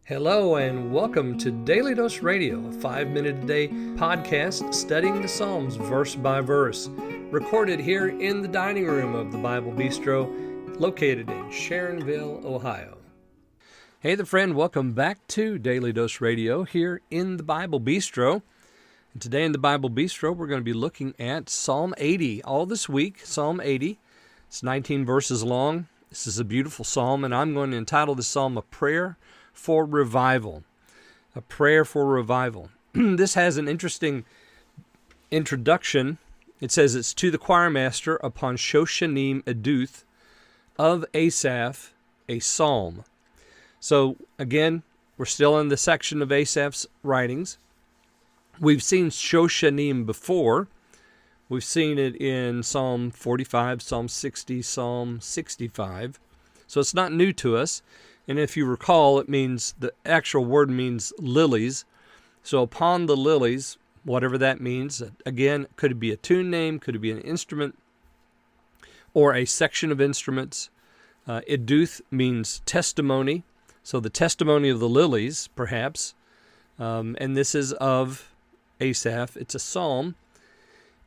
Hello and welcome to Daily Dose Radio, a 5-minute-a-day podcast studying the Psalms verse by verse, recorded here in the dining room of the Bible Bistro, located in Sharonville, Ohio. Hey there, friend. Welcome back to Daily Dose Radio here in the Bible Bistro. And today in the Bible Bistro, we're going to be looking at Psalm 80. All this week, Psalm 80. It's 19 verses long. This is a beautiful psalm, and I'm going to entitle this psalm A Prayer for Revival. A Prayer for Revival. This has an interesting introduction. It says it's to the choir master upon Shoshanim Eduth of Asaph, a psalm. So again, we're still in the section of Asaph's writings. We've seen Shoshanim before. We've seen it in Psalm 45, Psalm 60, Psalm 65. So it's not new to us. And if you recall, it means, the actual word means lilies. So upon the lilies, whatever that means, again, could it be a tune name, could it be an instrument, or a section of instruments. Eduth means testimony. So the testimony of the lilies, perhaps. And this is of Asaph. It's a psalm.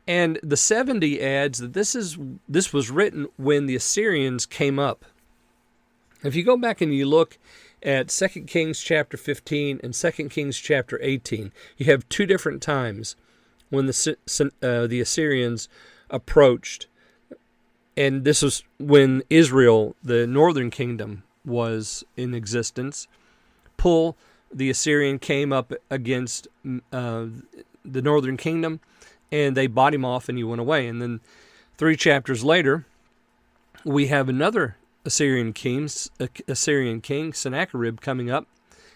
And the 70 adds that this was written when the Assyrians came up. If you go back and you look at 2 Kings chapter 15 and 2 Kings chapter 18, you have two different times when the Assyrians approached. And this was when Israel, the northern kingdom, was in existence. Pul, the Assyrian, came up against the northern kingdom, and they bought him off and he went away. And then 3 chapters later, we have another Assyrian king, Sennacherib, coming up,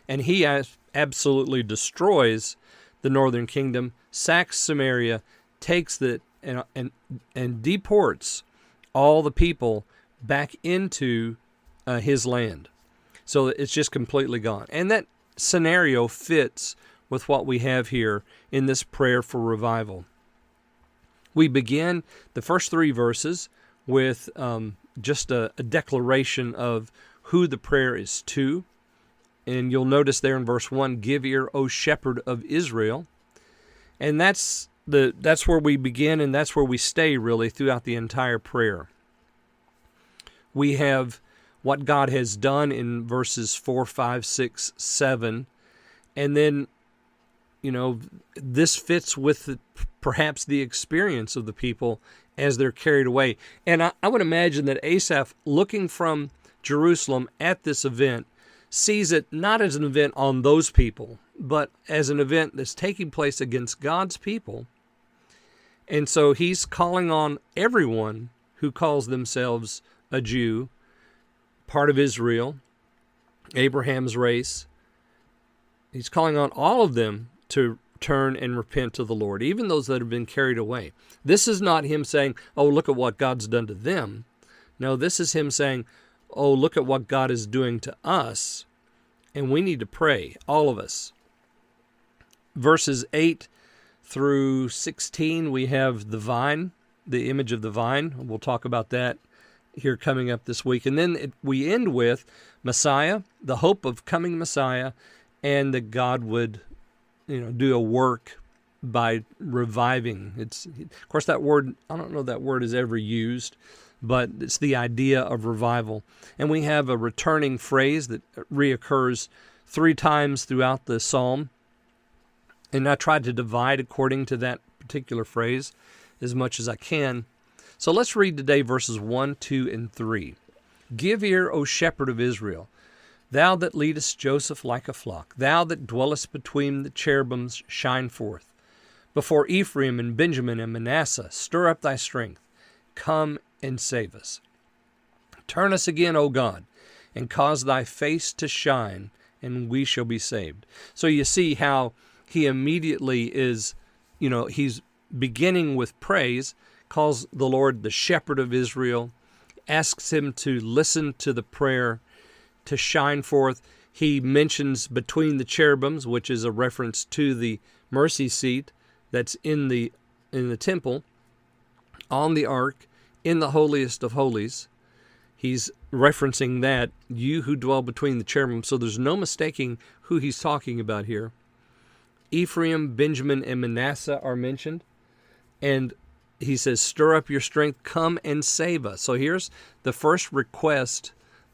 and he absolutely destroys the northern kingdom, sacks Samaria, takes it and deports all the people back into his land. So it's just completely gone. And that scenario fits with what we have here in this prayer for revival. We begin the first 3 verses with just a declaration of who the prayer is to. And you'll notice there in verse 1, "Give ear, O shepherd of Israel." And that's where we begin, and that's where we stay really throughout the entire prayer. We have what God has done in verses 4, 5, 6, 7. And then, this fits with perhaps the experience of the people as they're carried away. And I would imagine that Asaph, looking from Jerusalem at this event, sees it not as an event on those people, but as an event that's taking place against God's people. And so he's calling on everyone who calls themselves a Jew, part of Israel, Abraham's race. He's calling on all of them to turn and repent to the Lord, even those that have been carried away. This is not him saying, "Oh, look at what God's done to them." No, this is him saying, "Oh, look at what God is doing to us, and we need to pray, all of us." Verses 8 through 16, we have the vine, the image of the vine. We'll talk about that here coming up this week. And then we end with Messiah, the hope of coming Messiah, and that God would do a work by reviving. Of course, that word, I don't know that word is ever used, but it's the idea of revival. And we have a returning phrase that reoccurs 3 times throughout the psalm. And I tried to divide according to that particular phrase as much as I can. So let's read today verses 1, 2, and 3. "Give ear, O shepherd of Israel, thou that leadest Joseph like a flock, thou that dwellest between the cherubims, shine forth. Before Ephraim and Benjamin and Manasseh, stir up thy strength. Come and save us. Turn us again, O God, and cause thy face to shine, and we shall be saved." So you see how he immediately is, he's beginning with praise, calls the Lord the shepherd of Israel, asks him to listen to the prayer, to shine forth. He mentions between the cherubims, which is a reference to the mercy seat that's in the temple, on the ark, in the holiest of holies. He's referencing that, you who dwell between the cherubim. So there's no mistaking who he's talking about here. Ephraim, Benjamin, and Manasseh are mentioned. And he says, stir up your strength, come and save us. So here's the first request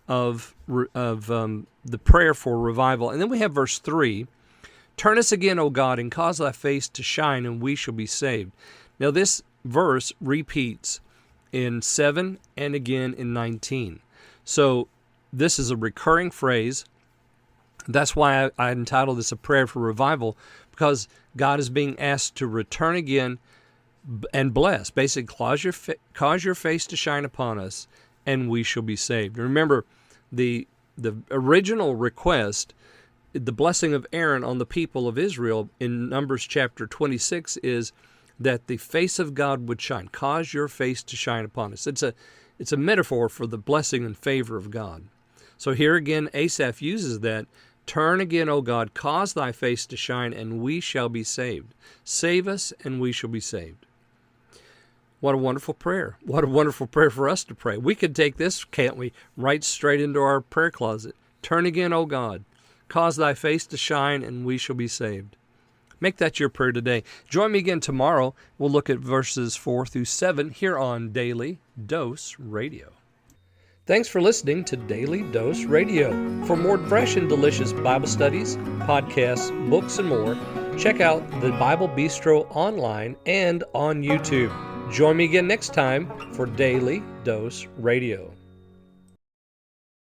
of the prayer for revival. And then we have verse 3. Turn us again, O God, and cause thy face to shine, and we shall be saved. Now this verse repeats in 7 and again in 19. So this is a recurring phrase. That's why I entitled this a prayer for revival, because God is being asked to return again and bless. Basically, cause your face to shine upon us, and we shall be saved. Remember, the original request, the blessing of Aaron on the people of Israel in Numbers chapter 26 is that the face of God would shine. Cause your face to shine upon us. It's a metaphor for the blessing and favor of God. So here again, Asaph uses that. Turn again, O God, cause thy face to shine, and we shall be saved. Save us, and we shall be saved. What a wonderful prayer. What a wonderful prayer for us to pray. We could take this, can't we, right straight into our prayer closet. Turn again, O God, cause thy face to shine, and we shall be saved. Make that your prayer today. Join me again tomorrow. We'll look at verses 4 through 7 here on Daily Dose Radio. Thanks for listening to Daily Dose Radio. For more fresh and delicious Bible studies, podcasts, books, and more, check out the Bible Bistro online and on YouTube. Join me again next time for Daily Dose Radio.